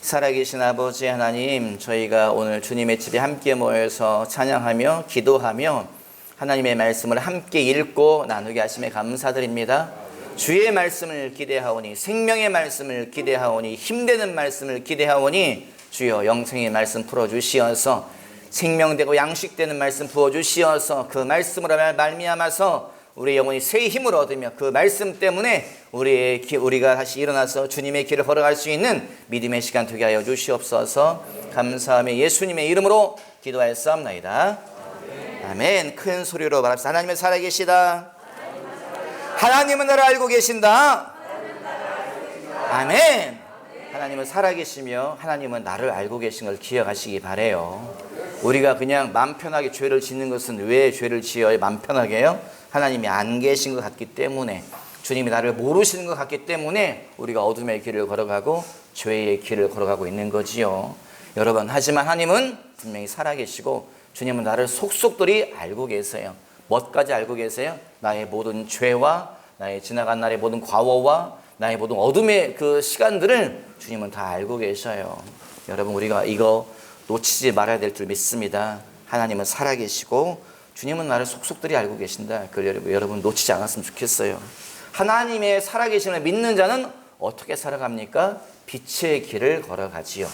살아계신 아버지 하나님, 저희가 오늘 주님의 집에 함께 모여서 찬양하며 기도하며 하나님의 말씀을 함께 읽고 나누게 하심에 감사드립니다. 주의 말씀을 기대하오니, 생명의 말씀을 기대하오니, 힘되는 말씀을 기대하오니, 주여 영생의 말씀 풀어주시어서 생명되고 양식되는 말씀 부어주시어서 그 말씀으로 말미암아서 우리 영혼이 새 힘을 얻으며 그 말씀 때문에 우리가 다시 일어나서 주님의 길을 걸어갈 수 있는 믿음의 시간 되게 하여 주시옵소서. 감사하며 예수님의 이름으로 기도하였사옵나이다. 아멘. 큰 소리로 말합시다. 하나님은 살아계시다. 하나님은 나를 알고 계신다. 아멘. 하나님은 살아계시며 하나님은 나를 알고 계신 걸 기억하시기 바라요. 우리가 그냥 맘 편하게 죄를 짓는 것은 왜 죄를 지어요? 맘 편하게요? 하나님이 안 계신 것 같기 때문에, 주님이 나를 모르시는 것 같기 때문에 우리가 어둠의 길을 걸어가고 죄의 길을 걸어가고 있는 거지요. 여러분, 하지만 하나님은 분명히 살아계시고 주님은 나를 속속들이 알고 계세요. 뭐까지 알고 계세요? 나의 모든 죄와 나의 지나간 날의 모든 과오와 나의 모든 어둠의 그 시간들을 주님은 다 알고 계셔요. 여러분, 우리가 이거 놓치지 말아야 될 줄 믿습니다. 하나님은 살아계시고 주님은 나를 속속들이 알고 계신다. 그걸 여러분 놓치지 않았으면 좋겠어요. 하나님의 살아계심을 믿는 자는 어떻게 살아갑니까? 빛의 길을 걸어가지요.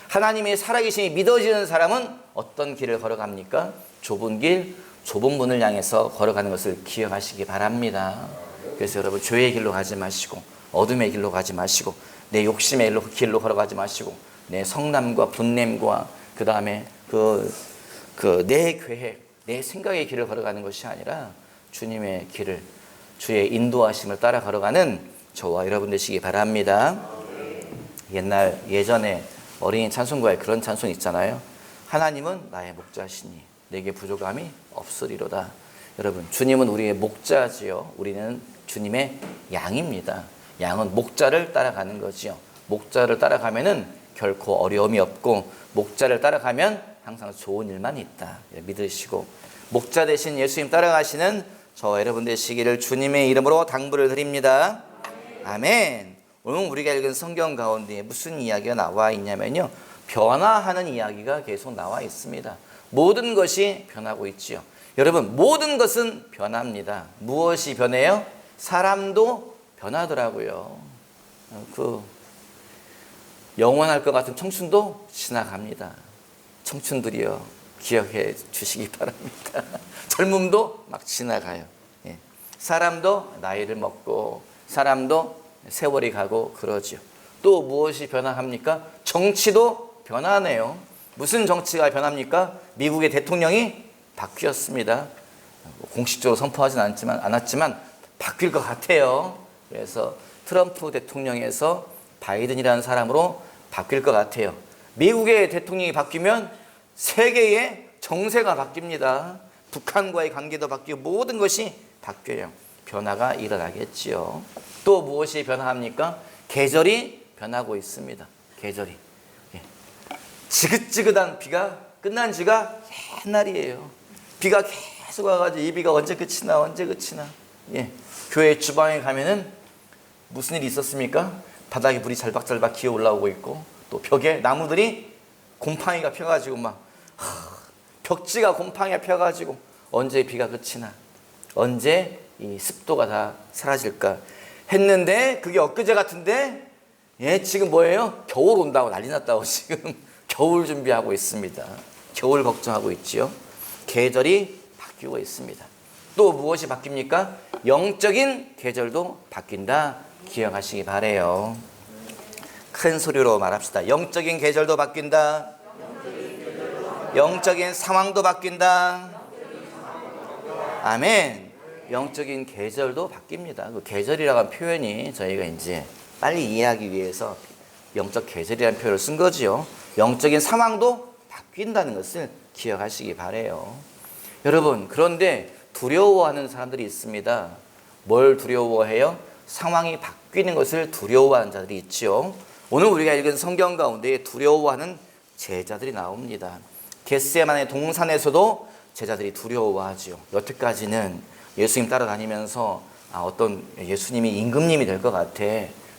하나님의 살아계심이 믿어지는 사람은 어떤 길을 걸어갑니까? 좁은 길, 좁은 문을 향해서 걸어가는 것을 기억하시기 바랍니다. 그래서 여러분, 죄의 길로 가지 마시고 어둠의 길로 가지 마시고 내 욕심의 길로 걸어가지 마시고 내 성남과 분냄과 그 다음에 내 계획, 내 생각의 길을 걸어가는 것이 아니라 주님의 길을, 주의 인도하심을 따라 걸어가는 저와 여러분 되시기 바랍니다. 예전에 어린이 찬송가에 그런 찬송 있잖아요. 하나님은 나의 목자시니 내게 부족함이 없으리로다. 여러분, 주님은 우리의 목자지요. 우리는 주님의 양입니다. 양은 목자를 따라가는 거지요. 목자를 따라가면은 결코 어려움이 없고, 목자를 따라가면 항상 좋은 일만 있다. 믿으시고 목자 대신 예수님 따라가시는 저 여러분 되시기를 주님의 이름으로 당부를 드립니다. 아멘. 오늘 우리가 읽은 성경 가운데 무슨 이야기가 나와 있냐면요, 변화하는 이야기가 계속 나와 있습니다. 모든 것이 변하고 있지요. 여러분, 모든 것은 변합니다. 무엇이 변해요? 사람도 변하더라고요. 영원할 것 같은 청춘도 지나갑니다. 청춘들이여 기억해 주시기 바랍니다. 젊음도 막 지나가요. 사람도 나이를 먹고 사람도 세월이 가고 그러죠. 또 무엇이 변화합니까? 정치도 변하네요. 무슨 정치가 변합니까? 미국의 대통령이 바뀌었습니다. 공식적으로 선포하진 않았지만 바뀔 것 같아요. 그래서 트럼프 대통령에서 바이든이라는 사람으로 바뀔 것 같아요. 미국의 대통령이 바뀌면 세계의 정세가 바뀝니다. 북한과의 관계도 바뀌고 모든 것이 바뀌어요. 변화가 일어나겠지요. 또 무엇이 변화합니까? 계절이 변하고 있습니다. 계절이. 지긋지긋한 비가 끝난 지가 옛날이에요. 비가 계속 와가지고 이 비가 언제 끝이나. 교회 주방에 가면은 무슨 일이 있었습니까? 바닥에 물이 잘박잘박 기어 올라오고 있고, 또 벽에 나무들이 곰팡이가 펴가지고 벽지가 곰팡이가 펴가지고 언제 비가 끝이나, 언제 이 습도가 다 사라질까 했는데, 그게 엊그제 같은데 지금 뭐예요? 겨울 온다고 난리 났다고 지금 겨울 준비하고 있습니다. 겨울 걱정하고 있지요. 계절이 바뀌고 있습니다. 또 무엇이 바뀝니까? 영적인 계절도 바뀐다. 기억하시기 바래요. 큰 소리로 말합시다. 영적인 계절도 바뀐다. 영적인 상황도 바뀐다. 아멘. 영적인 계절도 바뀝니다. 그 계절이라고 하는 표현이 저희가 이제 빨리 이해하기 위해서 영적 계절이라는 표현을 쓴 거지요. 영적인 상황도 바뀐다는 것을 기억하시기 바래요. 여러분, 그런데 두려워하는 사람들이 있습니다. 뭘 두려워해요? 상황이 바뀌는 것을 두려워하는 자들이 있죠. 오늘 우리가 읽은 성경 가운데 두려워하는 제자들이 나옵니다. 겟세마네 동산에서도 제자들이 두려워하죠. 여태까지는 예수님 따라다니면서 어떤 예수님이 임금님이 될 것 같아.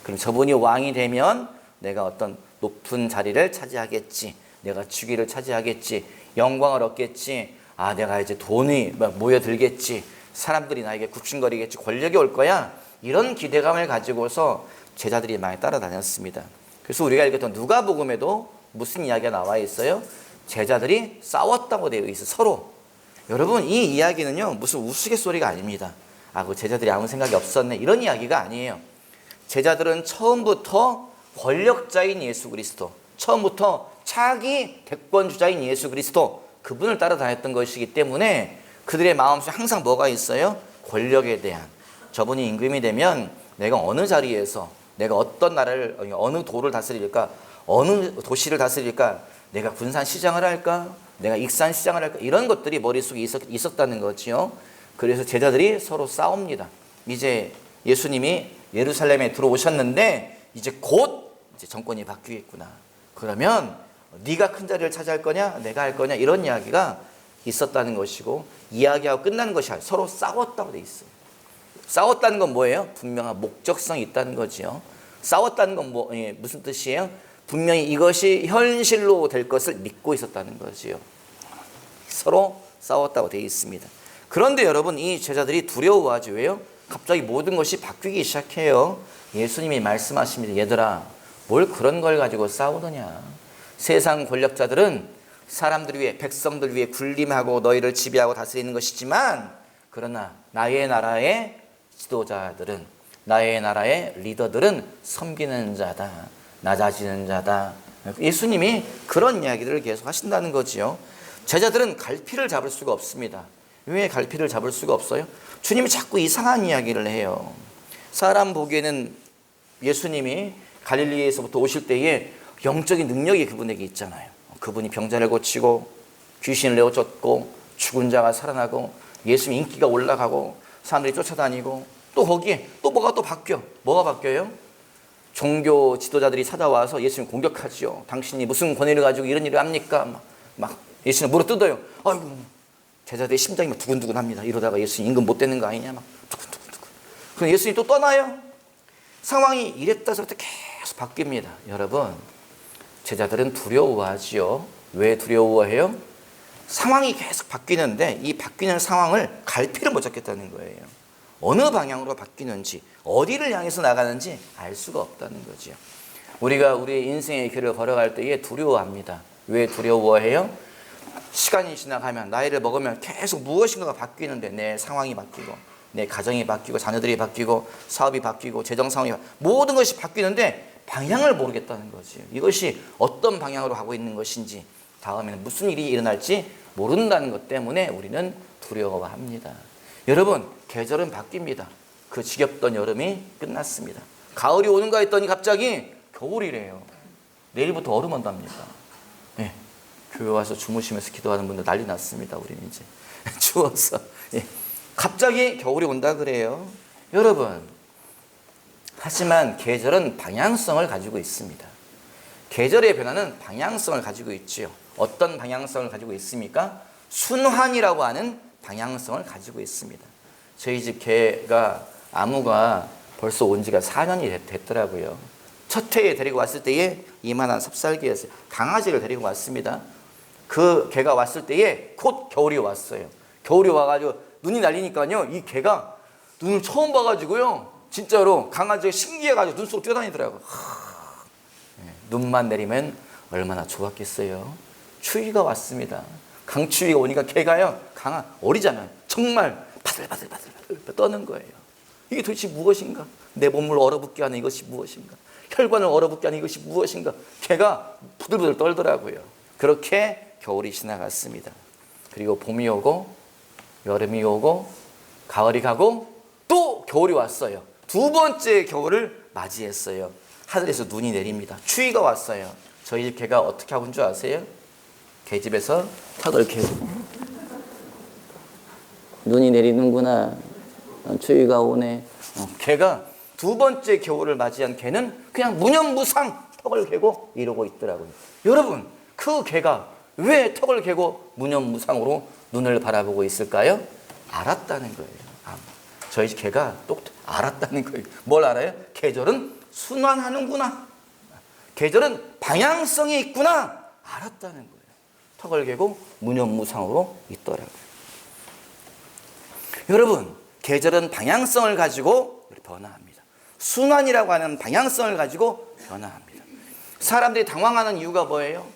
그럼 저분이 왕이 되면 내가 어떤 높은 자리를 차지하겠지. 내가 주기를 차지하겠지. 영광을 얻겠지. 내가 이제 돈이 모여들겠지. 사람들이 나에게 굽신거리겠지. 권력이 올 거야. 이런 기대감을 가지고서 제자들이 많이 따라다녔습니다. 그래서 우리가 읽었던 누가복음에도 무슨 이야기가 나와 있어요? 제자들이 싸웠다고 되어 있어요. 서로. 여러분, 이 이야기는요, 무슨 우스갯소리가 아닙니다. 그 제자들이 아무 생각이 없었네, 이런 이야기가 아니에요. 제자들은 처음부터 권력자인 예수 그리스도, 처음부터 차기 대권주자인 예수 그리스도, 그분을 따라다녔던 것이기 때문에 그들의 마음속에 항상 뭐가 있어요? 권력에 대한. 저분이 임금이 되면 내가 어느 자리에서, 내가 어떤 나라를, 어느 도를 다스릴까, 어느 도시를 다스릴까, 내가 군산시장을 할까, 내가 익산시장을 할까, 이런 것들이 머릿속에 있었다는 거지요. 그래서 제자들이 서로 싸웁니다. 이제 예수님이 예루살렘에 들어오셨는데 이제 곧 이제 정권이 바뀌겠구나. 그러면 네가 큰 자리를 차지할 거냐, 내가 할 거냐, 이런 이야기가 있었다는 것이고, 이야기하고 끝나는 것이 아니라 서로 싸웠다고 돼 있어요. 싸웠다는 건 뭐예요? 분명한 목적성이 있다는 거지요. 싸웠다는 건 무슨 뜻이에요? 분명히 이것이 현실로 될 것을 믿고 있었다는 거지요. 서로 싸웠다고 되어 있습니다. 그런데 여러분, 이 제자들이 두려워하지. 왜요? 갑자기 모든 것이 바뀌기 시작해요. 예수님이 말씀하십니다. 얘들아, 뭘 그런 걸 가지고 싸우느냐. 세상 권력자들은 사람들 위해, 백성들 위해 군림하고 너희를 지배하고 다스리는 것이지만, 그러나 나의 나라의 지도자들은, 나의 나라의 리더들은 섬기는 자다, 낮아지는 자다. 예수님이 그런 이야기들을 계속 하신다는 거지요. 제자들은 갈피를 잡을 수가 없습니다. 왜 갈피를 잡을 수가 없어요? 주님이 자꾸 이상한 이야기를 해요. 사람 보기에는 예수님이 갈릴리에서부터 오실 때에 영적인 능력이 그분에게 있잖아요. 그분이 병자를 고치고 귀신을 내어쫓고 죽은 자가 살아나고 예수님 인기가 올라가고 사람들이 쫓아다니고, 또 거기에 또 뭐가 또 바뀌어. 뭐가 바뀌어요? 종교 지도자들이 찾아와서 예수님 공격하지요. 당신이 무슨 권위를 가지고 이런 일을 합니까? 막 예수님 물어뜯어요. 아이고, 제자들의 심장이 막 두근두근합니다. 이러다가 예수님 임금 못 되는 거 아니냐? 막 두근두근. 그럼 예수님 또 떠나요. 상황이 이랬다 저랬다 계속 바뀝니다. 여러분, 제자들은 두려워하지요. 왜 두려워해요? 상황이 계속 바뀌는데 이 바뀌는 상황을 갈피를 못 잡겠다는 거예요. 어느 방향으로 바뀌는지, 어디를 향해서 나가는지 알 수가 없다는 거죠. 우리가 우리의 인생의 길을 걸어갈 때에 두려워합니다. 왜 두려워해요? 시간이 지나가면, 나이를 먹으면 계속 무엇인가가 바뀌는데, 내 상황이 바뀌고, 내 가정이 바뀌고, 자녀들이 바뀌고, 사업이 바뀌고, 재정 상황이 바뀌고, 모든 것이 바뀌는데 방향을 모르겠다는 거지. 이것이 어떤 방향으로 가고 있는 것인지, 다음에는 무슨 일이 일어날지 모른다는 것 때문에 우리는 두려워합니다. 여러분, 계절은 바뀝니다. 그 지겹던 여름이 끝났습니다. 가을이 오는가 했더니 갑자기 겨울이래요. 내일부터 얼음 온답니다. 네. 교회 와서 주무시면서 기도하는 분들 난리 났습니다. 우리는 이제 추워서. 예. 갑자기 겨울이 온다 그래요. 여러분, 하지만 계절은 방향성을 가지고 있습니다. 계절의 변화는 방향성을 가지고 있지요. 어떤 방향성을 가지고 있습니까? 순환이라고 하는 방향성을 가지고 있습니다. 저희 집 개가, 아무가 벌써 온 지가 4년이 됐더라고요. 첫 해에 데리고 왔을 때에 이만한 삽살개였어요. 강아지를 데리고 왔습니다. 그 개가 왔을 때에 곧 겨울이 왔어요. 겨울이 와가지고 눈이 날리니까요, 이 개가 눈을 처음 봐가지고요, 진짜로 강아지가 신기해가지고 눈 속 뛰어다니더라고요. 눈만 내리면 얼마나 좋았겠어요. 추위가 왔습니다. 강추위가 오니까 개가요, 어리잖아요. 정말 바들바들 떠는 거예요. 이게 도대체 무엇인가? 내 몸을 얼어붙게 하는 이것이 무엇인가? 혈관을 얼어붙게 하는 이것이 무엇인가? 개가 부들부들 떨더라고요. 그렇게 겨울이 지나갔습니다. 그리고 봄이 오고 여름이 오고 가을이 가고 또 겨울이 왔어요. 두 번째 겨울을 맞이했어요. 하늘에서 눈이 내립니다. 추위가 왔어요. 저희 집 개가 어떻게 하고 있는 줄 아세요? 개집에서 턱을 개고, 눈이 내리는구나, 추위가 오네. 개가 두 번째 겨울을 맞이한 개는 그냥 무념무상 턱을 개고 이러고 있더라고요. 여러분, 그 개가 왜 턱을 개고 무념무상으로 눈을 바라보고 있을까요? 알았다는 거예요. 저희 집 개가 똑 알았다는 거예요. 뭘 알아요? 계절은 순환하는구나. 계절은 방향성이 있구나 알았다는 거예요. 턱을 개고 무념무상으로 있더라고요. 여러분, 계절은 방향성을 가지고 변화합니다. 순환이라고 하는 방향성을 가지고 변화합니다. 사람들이 당황하는 이유가 뭐예요?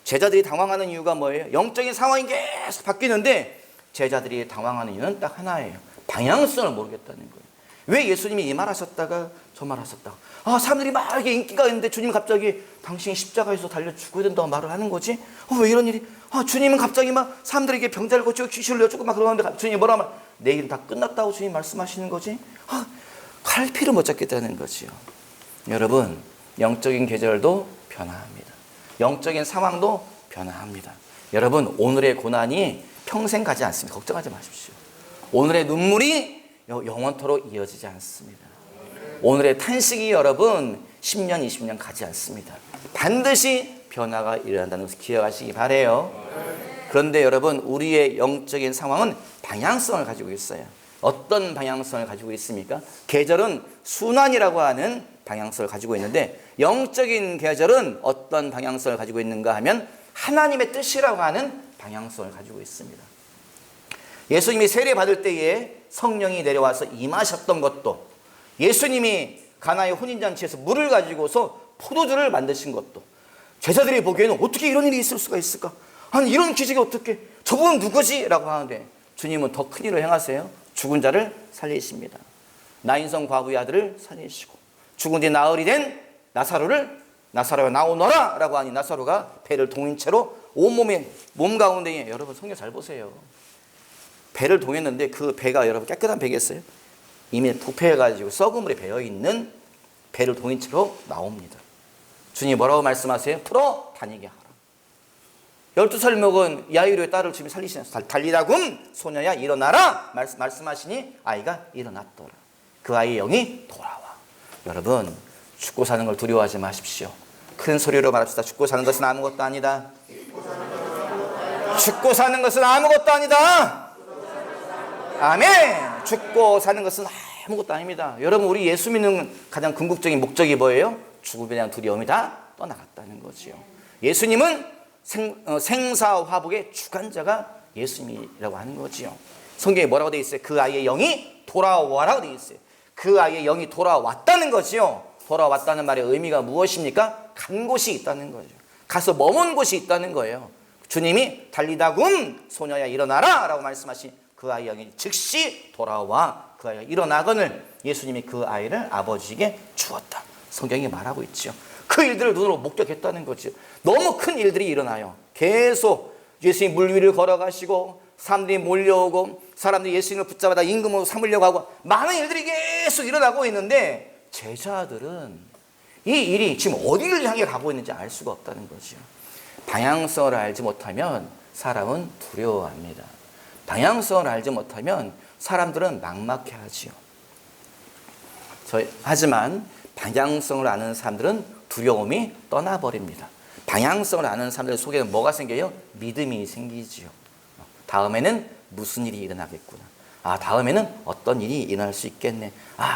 제자들이 당황하는 이유가 뭐예요? 영적인 상황이 계속 바뀌는데 제자들이 당황하는 이유는 딱 하나예요. 방향성을 모르겠다는 거예요. 왜 예수님이 이 말하셨다가 저 말하셨다가 사람들이 막 이렇게 인기가 있는데 주님 갑자기 당신이 십자가에서 달려 죽어야 된다고 말을 하는 거지? 왜 이런 일이? 주님은 갑자기 막 사람들에게 병자를 고치고 귀신을 내쫓고 막 그러는데 주님이 뭐라 하면 내 일은 다 끝났다고 주님 말씀하시는 거지? 갈피를 못 잡겠다는 거지요. 여러분, 영적인 계절도 변화합니다. 영적인 상황도 변화합니다. 여러분, 오늘의 고난이 평생 가지 않습니다. 걱정하지 마십시오. 오늘의 눈물이 영원토록 이어지지 않습니다. 오늘의 탄식이 여러분 10년, 20년 가지 않습니다. 반드시 변화가 일어난다는 것을 기억하시기 바라요. 그런데 여러분, 우리의 영적인 상황은 방향성을 가지고 있어요. 어떤 방향성을 가지고 있습니까? 계절은 순환이라고 하는 방향성을 가지고 있는데 영적인 계절은 어떤 방향성을 가지고 있는가 하면 하나님의 뜻이라고 하는 방향성을 가지고 있습니다. 예수님이 세례 받을 때에 성령이 내려와서 임하셨던 것도, 예수님이 가나의 혼인잔치에서 물을 가지고서 포도주를 만드신 것도, 제자들이 보기에는 어떻게 이런 일이 있을 수가 있을까? 아니 이런 기적이 어떻게, 저분은 누구지? 라고 하는데 주님은 더 큰 일을 행하세요. 죽은 자를 살리십니다. 나인성 과부의 아들을 살리시고 죽은 뒤 나흘이 된 나사로야 나오너라 라고 하니 나사로가 배를 동인 채로 온몸에 몸 가운데에, 여러분 성경 잘 보세요. 배를 동였는데 그 배가 여러분 깨끗한 배겠어요? 이미 부패해가지고 썩은 물에 배어있는 배를 동인 채로 나옵니다. 주님이 뭐라고 말씀하세요? 풀어 다니게 하라. 12살 먹은 야이로의 딸을 주님이 살리시면서 달리다굼 소녀야 일어나라 말씀하시니 아이가 일어났더라. 그 아이의 영이 돌아와. 여러분, 죽고 사는 걸 두려워하지 마십시오. 큰 소리로 말합시다. 죽고 사는 것은 아무것도 아니다. 죽고 사는 것은 아무것도 아니다. 아멘. 죽고 사는 것은 아무것도 아닙니다. 여러분, 우리 예수 믿는 가장 궁극적인 목적이 뭐예요? 죽음에 대한 두려움이 다 떠나갔다는 거지요. 예수님은 생사화복의 주관자가 예수님이라고 하는 거지요. 성경에 뭐라고 되어 있어요? 그 아이의 영이 돌아와라고 되어 있어요. 그 아이의 영이 돌아왔다는 거지요. 돌아왔다는 말의 의미가 무엇입니까? 간 곳이 있다는 거죠. 가서 머문 곳이 있다는 거예요. 주님이 달리다굼 소녀야 일어나라 라고 말씀하신 그 아이의 영이 즉시 돌아와 그 아이가 일어나거늘 예수님이 그 아이를 아버지에게 주었다. 성경이 말하고 있죠. 그 일들을 눈으로 목격했다는 거죠. 너무 큰 일들이 일어나요. 계속 예수님이 물 위를 걸어가시고 사람들이 몰려오고 사람들이 예수님을 붙잡아다 임금으로 삼으려고 하고 많은 일들이 계속 일어나고 있는데 제자들은 이 일이 지금 어디를 향해 가고 있는지 알 수가 없다는 거죠. 방향성을 알지 못하면 사람은 두려워합니다. 방향성을 알지 못하면 사람들은 막막해하지요. 하지만 방향성을 아는 사람들은 두려움이 떠나버립니다. 방향성을 아는 사람들 속에는 뭐가 생겨요? 믿음이 생기지요. 다음에는 무슨 일이 일어나겠구나. 다음에는 어떤 일이 일어날 수 있겠네.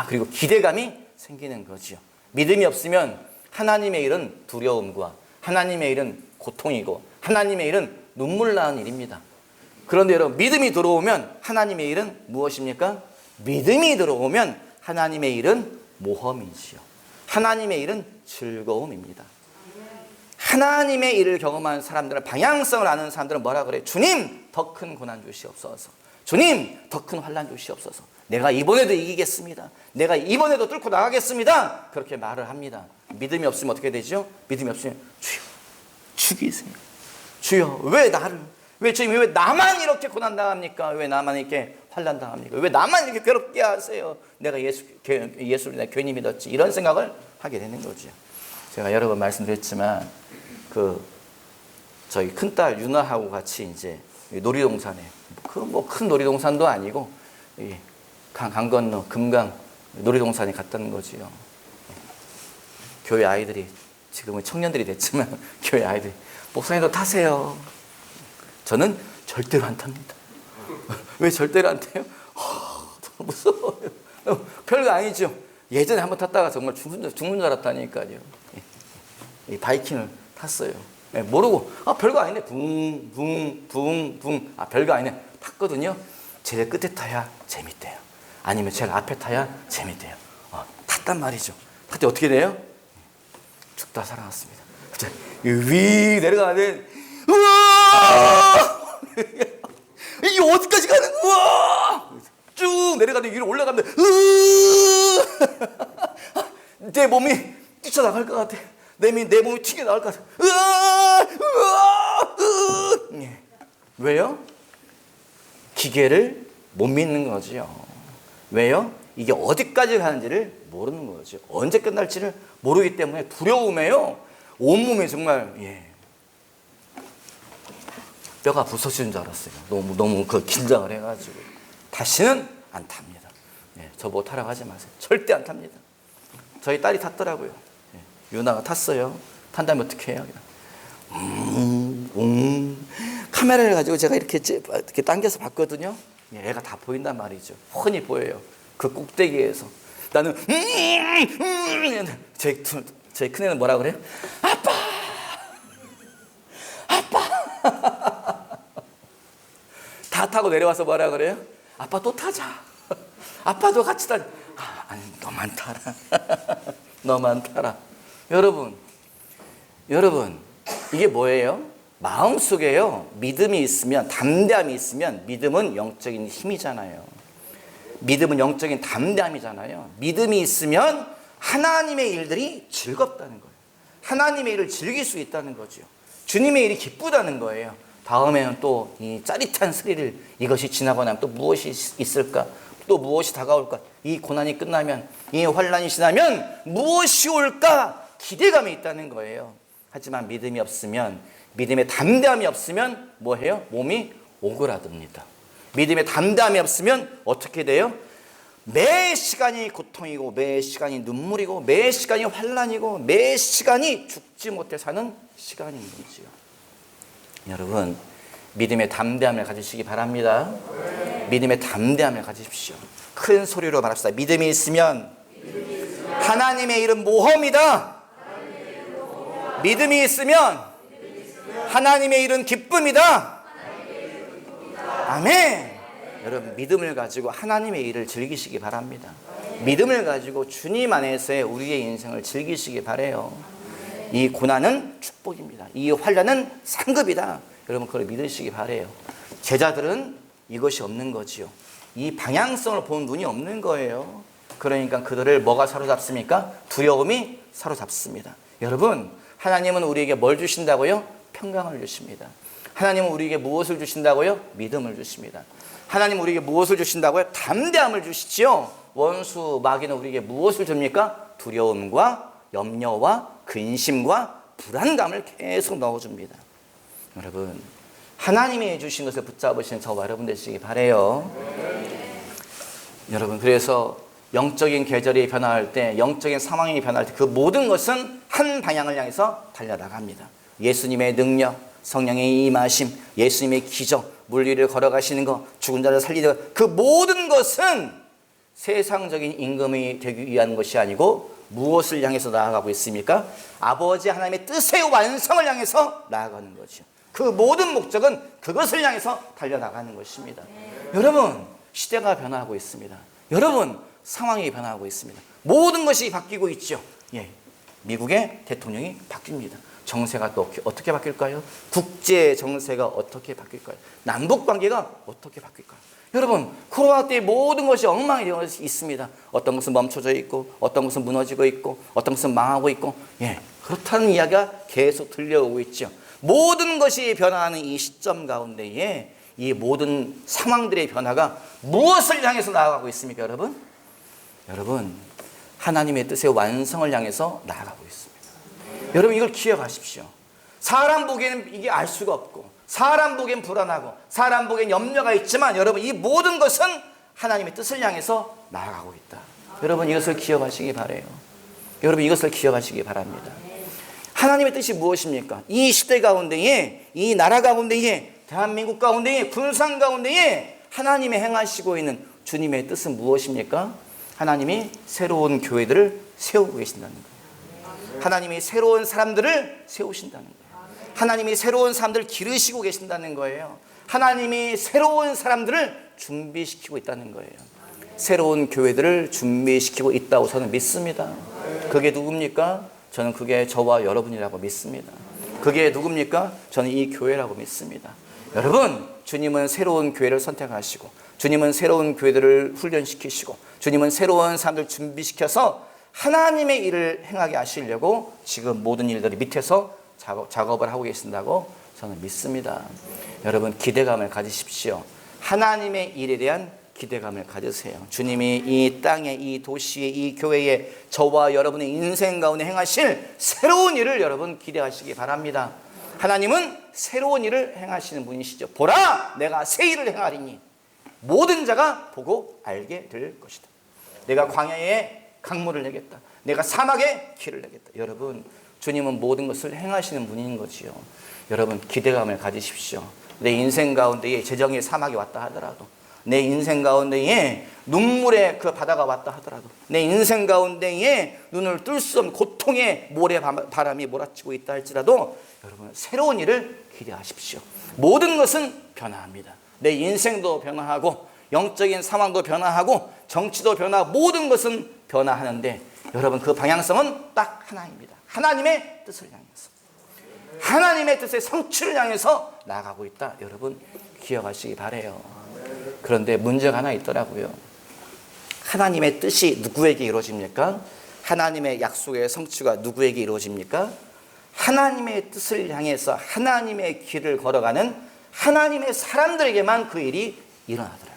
그리고 기대감이 생기는 거지요. 믿음이 없으면 하나님의 일은 두려움과 하나님의 일은 고통이고 하나님의 일은 눈물 나는 일입니다. 그런데 여러분, 믿음이 들어오면 하나님의 일은 무엇입니까? 믿음이 들어오면 하나님의 일은 모험이지요. 하나님의 일은 즐거움입니다. 하나님의 일을 경험한 사람들은, 방향성을 아는 사람들은 뭐라 그래요? 주님, 더 큰 고난 주시옵소서. 주님, 더 큰 환난 주시옵소서. 내가 이번에도 이기겠습니다. 내가 이번에도 뚫고 나가겠습니다. 그렇게 말을 합니다. 믿음이 없으면 어떻게 되죠? 믿음이 없으면 주여, 죽이세요. 주여, 왜 주님, 왜 나만 이렇게 고난 당합니까? 왜 나만 이렇게 환난 당합니까? 왜 나만 이렇게 괴롭게 하세요? 내가 예수를 내가 괜히 믿었지. 이런 생각을 하게 되는 거죠. 제가 여러 번 말씀드렸지만 저희 큰딸 유나하고 같이 이제 놀이동산에, 큰 놀이동산도 아니고 강 건너 금강 놀이동산에 갔다는 거지요. 교회 아이들이, 지금은 청년들이 됐지만 교회 아이들이 목사님도 타세요. 저는 절대로 안 탑니다. 왜 절대로 안 타요? 너무 무서워요. 별거 아니죠. 예전에 한번 탔다가 정말 죽는 줄 알았다니까요. 이 바이킹을 탔어요. 예, 모르고 별거 아니네. 붕붕붕붕 별거 아니네. 탔거든요. 제일 끝에 타야 재밌대요. 아니면 제일 앞에 타야 재밌대요. 탔단 말이죠. 그때 어떻게 돼요? 죽다 살아났습니다. 위 내려가는데 우와 이게 어디까지 가는 우와 쭉 내려가는데 위로 올라가는데 내 몸이 뛰쳐나갈 것 같아. 내 몸이 튀겨나갈 것 같아. 왜요? 기계를 못 믿는 거지요. 왜요? 이게 어디까지 가는지를 모르는 거죠. 언제 끝날지를 모르기 때문에 두려움에요. 온몸이 정말 뼈가 부서지는 줄 알았어요. 너무 그 긴장을 해가지고 다시는 안 탑니다. 저보고 타라고 하지 마세요. 절대 안 탑니다. 저희 딸이 탔더라고요. 유나가 tas어요. 탄 다음에 어떻게 해요? 카메라를 가지고 제가 이렇게 당겨서 봤거든요. 애가 다 보인단 말이죠. 훤히 보여요. 그 꼭대기에서. 나는 제 큰애는 뭐라 그래요? 아빠! 다 타고 내려와서 뭐라 그래요? 아빠 또 타자. 아빠도 같이 타자. 아니 너만 타라. 너만 타라. 여러분 이게 뭐예요? 마음속에요 믿음이 있으면, 담대함이 있으면, 믿음은 영적인 힘이잖아요. 믿음은 영적인 담대함이잖아요. 믿음이 있으면 하나님의 일들이 즐겁다는 거예요. 하나님의 일을 즐길 수 있다는 거죠. 주님의 일이 기쁘다는 거예요. 다음에는 또 이 짜릿한 스릴을, 이것이 지나고 나면 또 무엇이 있을까? 또 무엇이 다가올까? 이 고난이 끝나면, 이 환난이 지나면 무엇이 올까? 기대감이 있다는 거예요. 하지만 믿음이 없으면, 믿음의 담대함이 없으면 뭐해요? 몸이 오그라듭니다. 믿음의 담대함이 없으면 어떻게 돼요? 매 시간이 고통이고, 매 시간이 눈물이고, 매 시간이 환난이고, 매 시간이 죽지 못해 사는 시간인 거지요. 여러분, 믿음의 담대함을 가지시기 바랍니다. 믿음의 담대함을 가지십시오. 큰 소리로 말합시다. 믿음이 있으면 하나님의 일은 모험이다. 믿음이 있으면 하나님의 일은 기쁨이다. 아멘. 여러분, 믿음을 가지고 하나님의 일을 즐기시기 바랍니다. 믿음을 가지고 주님 안에서의 우리의 인생을 즐기시기 바라요. 이 고난은 축복입니다. 이 환난은 상급이다. 여러분, 그걸 믿으시기 바라요. 제자들은 이것이 없는 거지요. 이 방향성을 본 눈이 없는 거예요. 그러니까 그들을 뭐가 사로잡습니까? 두려움이 사로잡습니다. 여러분, 하나님은 우리에게 뭘 주신다고요? 평강을 주십니다. 하나님은 우리에게 무엇을 주신다고요? 믿음을 주십니다. 하나님은 우리에게 무엇을 주신다고요? 담대함을 주시지요. 원수 마귀는 우리에게 무엇을 줍니까? 두려움과 염려와 근심과 불안감을 계속 넣어줍니다. 여러분, 하나님이 주신 것을 붙잡으시는 저와 여러분 되시기 바라요. 여러분, 그래서 영적인 계절이 변화할 때, 영적인 상황이 변화할 때 그 모든 것은 한 방향을 향해서 달려나갑니다. 예수님의 능력, 성령의 임하심, 예수님의 기적, 물 위를 걸어가시는 것, 죽은 자를 살리는 것, 그 모든 것은 세상적인 임금이 되기 위한 것이 아니고 무엇을 향해서 나아가고 있습니까? 아버지 하나님의 뜻의 완성을 향해서 나아가는 거죠. 그 모든 목적은 그것을 향해서 달려나가는 것입니다. 여러분, 시대가 변화하고 있습니다. 여러분, 상황이 변화하고 있습니다. 모든 것이 바뀌고 있죠. 미국의 대통령이 바뀝니다. 정세가 또 어떻게 바뀔까요? 국제 정세가 어떻게 바뀔까요? 남북 관계가 어떻게 바뀔까요? 여러분, 코로나 때 모든 것이 엉망이 되어 있습니다. 어떤 것은 멈춰져 있고, 어떤 것은 무너지고 있고, 어떤 것은 망하고 있고, 그렇다는 이야기가 계속 들려오고 있죠. 모든 것이 변화하는 이 시점 가운데에 이 모든 상황들의 변화가 무엇을 향해서 나아가고 있습니까, 여러분? 여러분, 하나님의 뜻의 완성을 향해서 나아가고 있습니다. 여러분, 이걸 기억하십시오. 사람 보기에는 이게 알 수가 없고, 사람 보기엔 불안하고, 사람 보기엔 염려가 있지만, 여러분, 이 모든 것은 하나님의 뜻을 향해서 나아가고 있다. 여러분, 이것을 기억하시기 바라요. 여러분, 이것을 기억하시기 바랍니다. 하나님의 뜻이 무엇입니까? 이 시대 가운데에, 이 나라 가운데에, 대한민국 가운데에, 군산 가운데에 하나님이 행하시고 있는 주님의 뜻은 무엇입니까? 하나님이 새로운 교회들을 세우고 계신다는 거예요. 하나님이 새로운 사람들을 세우신다는 거예요. 하나님이 새로운 사람들을 기르시고 계신다는 거예요. 하나님이 새로운 사람들을 준비시키고 있다는 거예요. 새로운 교회들을 준비시키고 있다고 저는 믿습니다. 그게 누굽니까? 저는 그게 저와 여러분이라고 믿습니다. 그게 누굽니까? 저는 이 교회라고 믿습니다. 여러분, 주님은 새로운 교회를 선택하시고, 주님은 새로운 교회들을 훈련시키시고, 주님은 새로운 사람들을 준비시켜서 하나님의 일을 행하게 하시려고 지금 모든 일들이 밑에서 작업을 하고 계신다고 저는 믿습니다. 여러분, 기대감을 가지십시오. 하나님의 일에 대한 기대감을 가지세요. 주님이 이 땅에, 이 도시에, 이 교회에 저와 여러분의 인생 가운데 행하실 새로운 일을 여러분 기대하시기 바랍니다. 하나님은 새로운 일을 행하시는 분이시죠. 보라, 내가 새 일을 행하리니 모든 자가 보고 알게 될 것이다. 내가 광야에 강물을 내겠다. 내가 사막에 길을 내겠다. 여러분, 주님은 모든 것을 행하시는 분인 거지요. 여러분, 기대감을 가지십시오. 내 인생 가운데에 재정의 사막이 왔다 하더라도, 내 인생 가운데에 눈물의 그 바다가 왔다 하더라도, 내 인생 가운데에 눈을 뜰 수 없는 고통의 모래바람이 몰아치고 있다 할지라도 여러분, 새로운 일을 기대하십시오. 모든 것은 변화합니다. 내 인생도 변화하고 영적인 상황도 변화하고 정치도 변화하고 모든 것은 변화하는데 여러분, 그 방향성은 딱 하나입니다. 하나님의 뜻을 향해서, 하나님의 뜻의 성취를 향해서 나아가고 있다. 여러분, 기억하시기 바라요. 그런데 문제가 하나 있더라고요. 하나님의 뜻이 누구에게 이루어집니까? 하나님의 약속의 성취가 누구에게 이루어집니까? 하나님의 뜻을 향해서 하나님의 길을 걸어가는 하나님의 사람들에게만 그 일이 일어나더라고요.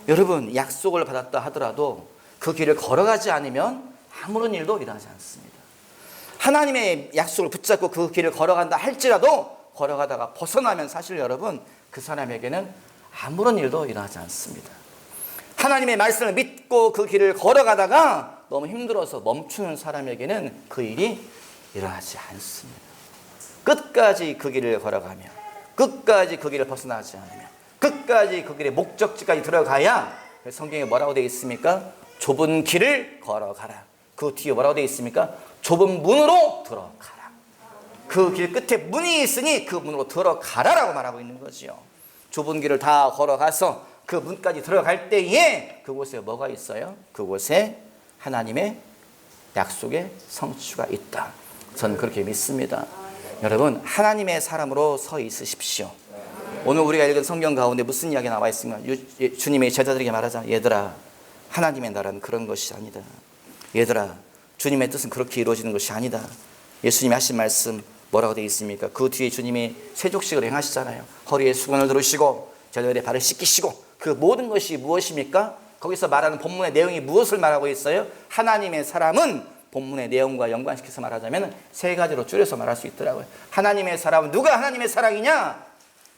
여러분, 약속을 받았다 하더라도 그 길을 걸어가지 않으면 아무런 일도 일어나지 않습니다. 하나님의 약속을 붙잡고 그 길을 걸어간다 할지라도 걸어가다가 벗어나면 사실 여러분, 그 사람에게는 아무런 일도 일어나지 않습니다. 하나님의 말씀을 믿고 그 길을 걸어가다가 너무 힘들어서 멈추는 사람에게는 그 일이 일어나지 않습니다. 끝까지 그 길을 걸어가며, 끝까지 그 길을 벗어나지 않으며, 끝까지 그 길의 목적지까지 들어가야, 성경에 뭐라고 되어 있습니까? 좁은 길을 걸어가라. 그 뒤에 뭐라고 되어 있습니까? 좁은 문으로 들어가라. 그 길 끝에 문이 있으니 그 문으로 들어가라라고 말하고 있는 거지요. 좁은 길을 다 걸어가서 그 문까지 들어갈 때에 그곳에 뭐가 있어요? 그곳에 하나님의 약속의 성취가 있다. 저는 그렇게 믿습니다. 여러분, 하나님의 사람으로 서 있으십시오. 오늘 우리가 읽은 성경 가운데 무슨 이야기 나와 있습니까? 주님의 제자들에게 말하자. 얘들아, 하나님의 나라는 그런 것이 아니다. 얘들아, 주님의 뜻은 그렇게 이루어지는 것이 아니다. 예수님이 하신 말씀 뭐라고 되어 있습니까? 그 뒤에 주님이 세족식을 행하시잖아요. 허리에 수건을 두르시고 제자들의 발을 씻기시고, 그 모든 것이 무엇입니까? 거기서 말하는 본문의 내용이 무엇을 말하고 있어요? 하나님의 사람은 본문의 내용과 연관시켜서 말하자면 세 가지로 줄여서 말할 수 있더라고요. 하나님의 사람은 누가 하나님의 사랑이냐?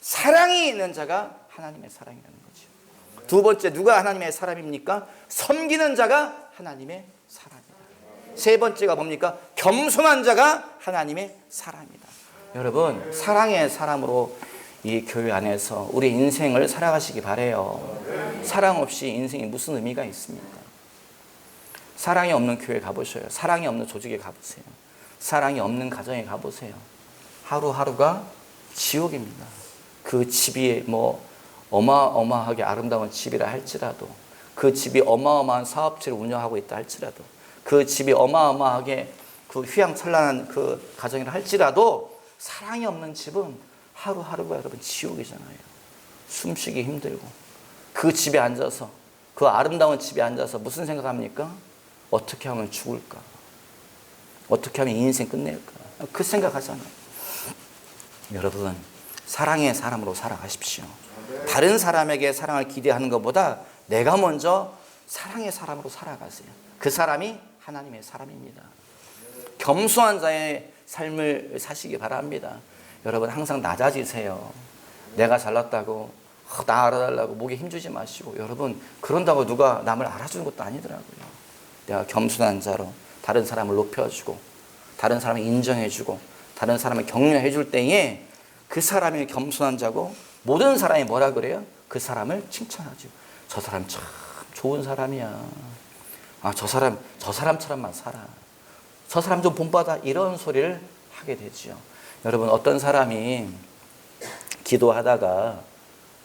사랑이 있는 자가 하나님의 사랑이라는 거죠. 두 번째, 누가 하나님의 사람입니까? 섬기는 자가 하나님의 사람이다. 세 번째가 뭡니까? 겸손한 자가 하나님의 사람이다. 여러분, 사랑의 사람으로 이 교회 안에서 우리 인생을 살아가시기 바라요. 사랑 없이 인생이 무슨 의미가 있습니까? 사랑이 없는 교회 가보셔요. 사랑이 없는 조직에 가보세요. 사랑이 없는 가정에 가보세요. 하루하루가 지옥입니다. 그 집이 뭐 어마어마하게 아름다운 집이라 할지라도, 그 집이 어마어마한 사업체를 운영하고 있다 할지라도, 그 집이 어마어마하게 그 휘황찬란한 그 가정이라 할지라도 사랑이 없는 집은 하루하루가 여러분 지옥이잖아요. 숨쉬기 힘들고, 그 집에 앉아서, 그 아름다운 집에 앉아서 무슨 생각합니까? 어떻게 하면 죽을까? 어떻게 하면 인생 끝낼까? 그 생각하잖아요. 여러분, 사랑의 사람으로 살아가십시오. 다른 사람에게 사랑을 기대하는 것보다 내가 먼저 사랑의 사람으로 살아가세요. 그 사람이 하나님의 사람입니다. 겸손한 자의 삶을 사시기 바랍니다. 여러분, 항상 낮아지세요. 내가 잘났다고 나 알아달라고 목에 힘주지 마시고, 여러분, 그런다고 누가 남을 알아주는 것도 아니더라고요. 내가 겸손한 자로 다른 사람을 높여주고, 다른 사람을 인정해주고, 다른 사람을 격려해줄 때에 그 사람이 겸손한 자고, 모든 사람이 뭐라 그래요? 그 사람을 칭찬하죠. 저 사람 참 좋은 사람이야. 아, 저 사람처럼만 살아. 저 사람 좀 본받아. 이런 소리를 하게 되죠. 여러분, 어떤 사람이 기도하다가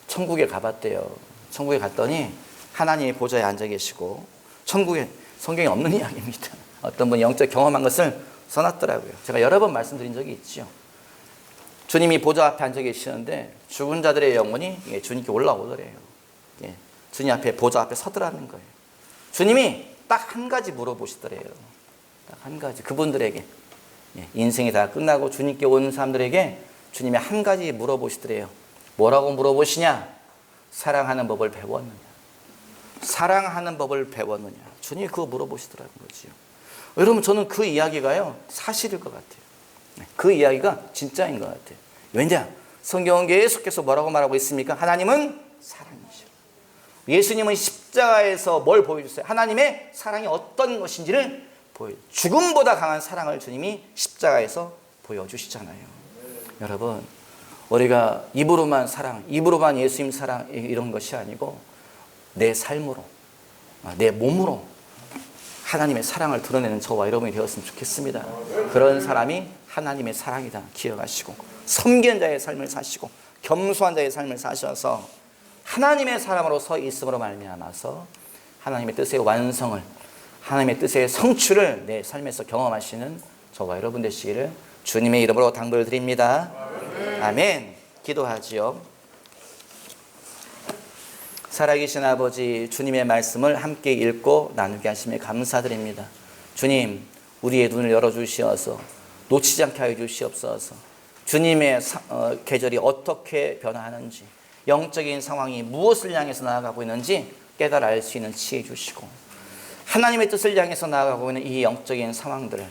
천국에 가봤대요. 천국에 갔더니 하나님이 보좌에 앉아 계시고, 천국에 성경에 없는 이야기입니다. 어떤 분이 영적 경험한 것을 써놨더라고요. 제가 여러 번 말씀드린 적이 있죠. 주님이 보좌 앞에 앉아 계시는데 죽은 자들의 영혼이 주님께 올라오더래요. 주님 앞에, 보좌 앞에 서더라는 거예요. 주님이 딱 한 가지 물어보시더래요. 딱 한 가지. 그분들에게, 인생이 다 끝나고 주님께 온 사람들에게 주님이 한 가지 물어보시더래요. 뭐라고 물어보시냐? 사랑하는 법을 배웠느냐? 사랑하는 법을 배웠느냐? 주님이 그거 물어보시더라는 거지요. 여러분, 저는 그 이야기가요, 사실일 것 같아요. 그 이야기가 진짜인 것 같아요. 왜냐? 성경은 계속해서 뭐라고 말하고 있습니까? 하나님은 사랑이죠. 예수님은 십자가에서 뭘 보여주세요? 하나님의 사랑이 어떤 것인지를 죽음보다 강한 사랑을 주님이 십자가에서 보여주시잖아요. 여러분, 우리가 입으로만 사랑, 입으로만 예수님 사랑 이런 것이 아니고 내 삶으로, 내 몸으로 하나님의 사랑을 드러내는 저와 여러분이 되었으면 좋겠습니다. 그런 사람이 하나님의 사랑이다 기억하시고, 섬기는 자의 삶을 사시고 겸손한 자의 삶을 사셔서 하나님의 사람으로 서 있음으로 말미암아서 하나님의 뜻의 완성을, 하나님의 뜻의 성취를 내 삶에서 경험하시는 저와 여러분 되시기를 주님의 이름으로 당부를 드립니다. 아멘. 기도하지요. 살아계신 아버지, 주님의 말씀을 함께 읽고 나누게 하심에 감사드립니다. 주님, 우리의 눈을 열어주시어서 놓치지 않게 하여 주시옵소서. 주님의 계절이 어떻게 변화하는지, 영적인 상황이 무엇을 향해서 나아가고 있는지 깨달아 알 수 있는 지혜 주시고, 하나님의 뜻을 향해서 나아가고 있는 이 영적인 상황들을,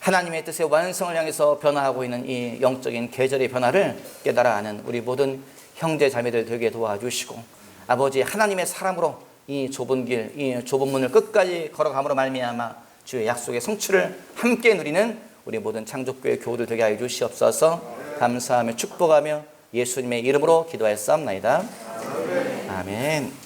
하나님의 뜻의 완성을 향해서 변화하고 있는 이 영적인 계절의 변화를 깨달아 아는 우리 모든 형제 자매들 되게 도와주시고, 아버지, 하나님의 사람으로 이 좁은 길, 이 좁은 문을 끝까지 걸어감으로 말미암아 주의 약속의 성취를 함께 누리는 우리 모든 창조교회 교우들 되게 하여 주시옵소서. 감사하며 축복하며 예수님의 이름으로 기도하였사옵나이다. 아멘.